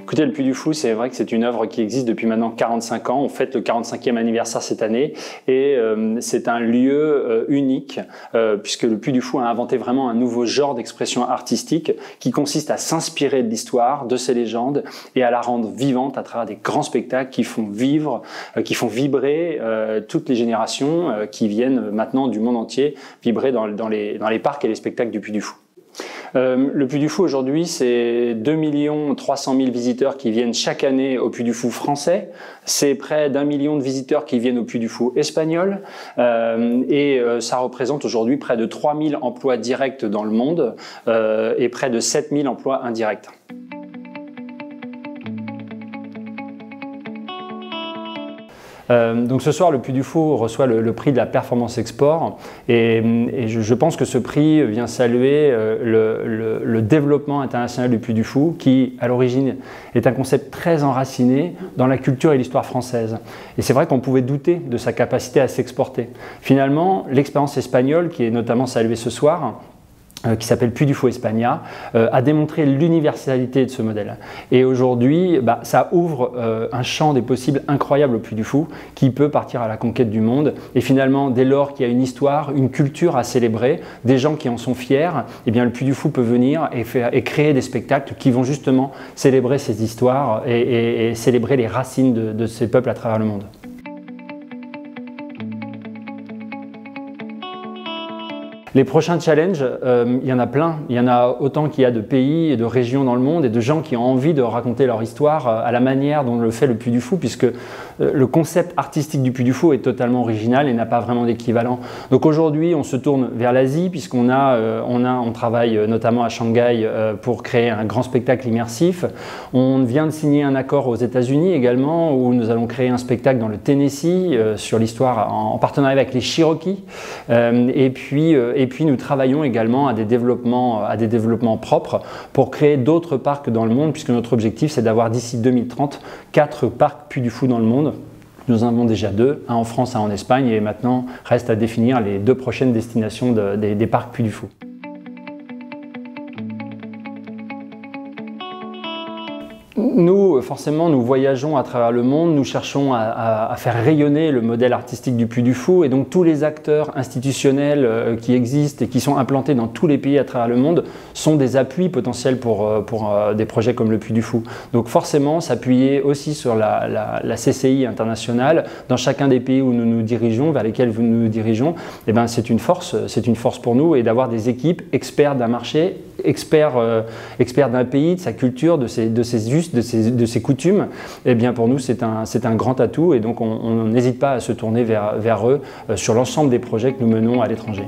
Écoutez, le Puy du Fou, c'est vrai que c'est une œuvre qui existe depuis maintenant 45 ans. On fête le 45e anniversaire cette année et c'est un lieu unique puisque le Puy du Fou a inventé vraiment un nouveau genre d'expression artistique qui consiste à s'inspirer de l'histoire, de ses légendes et à la rendre vivante à travers des grands spectacles qui font vivre, qui font vibrer toutes les générations qui viennent maintenant du monde entier vibrer dans les parcs et les spectacles du Puy du Fou. Le Puy du Fou aujourd'hui, c'est 2 300 000 visiteurs qui viennent chaque année au Puy du Fou français. C'est près d'1 million de visiteurs qui viennent au Puy du Fou espagnol. Ça représente aujourd'hui près de 3 000 emplois directs dans le monde et près de 7 000 emplois indirects. Donc ce soir, le Puy du Fou reçoit le prix de la Performance Export et je pense que ce prix vient saluer le développement international du Puy du Fou qui, à l'origine, est un concept très enraciné dans la culture et l'histoire française. Et c'est vrai qu'on pouvait douter de sa capacité à s'exporter. Finalement, l'expérience espagnole, qui est notamment saluée ce soir, qui s'appelle Puy du Fou España, a démontré l'universalité de ce modèle. Et aujourd'hui, ça ouvre un champ des possibles incroyable au Puy du Fou, qui peut partir à la conquête du monde. Et finalement, dès lors qu'il y a une histoire, une culture à célébrer, des gens qui en sont fiers, eh bien, le Puy du Fou peut venir et créer des spectacles qui vont justement célébrer ces histoires et célébrer les racines de ces peuples à travers le monde. Les prochains challenges, il y en a plein. Il y en a autant qu'il y a de pays et de régions dans le monde et de gens qui ont envie de raconter leur histoire à la manière dont le fait le Puy du Fou, puisque le concept artistique du Puy du Fou est totalement original et n'a pas vraiment d'équivalent. Donc aujourd'hui, on se tourne vers l'Asie, puisqu'on travaille notamment à Shanghai pour créer un grand spectacle immersif. On vient de signer un accord aux États-Unis également, où nous allons créer un spectacle dans le Tennessee sur l'histoire en partenariat avec les Cherokees. Et puis nous travaillons également à des développements propres pour créer d'autres parcs dans le monde, puisque notre objectif c'est d'avoir d'ici 2030 4 parcs Puy du Fou dans le monde. Nous en avons déjà 2, un en France, un en Espagne, et maintenant reste à définir les 2 prochaines destinations des parcs Puy du Fou. Nous, forcément, nous voyageons à travers le monde, nous cherchons à faire rayonner le modèle artistique du Puy du Fou, et donc tous les acteurs institutionnels qui existent et qui sont implantés dans tous les pays à travers le monde sont des appuis potentiels pour des projets comme le Puy du Fou. Donc forcément, s'appuyer aussi sur la CCI internationale dans chacun des pays où nous nous dirigeons, vers lesquels nous nous dirigeons, eh ben, c'est une force pour nous, et d'avoir des équipes experts d'un marché, experts d'un pays, de sa culture, de ses coutumes, eh bien pour nous c'est un grand atout, et donc on n'hésite pas à se tourner vers eux sur l'ensemble des projets que nous menons à l'étranger.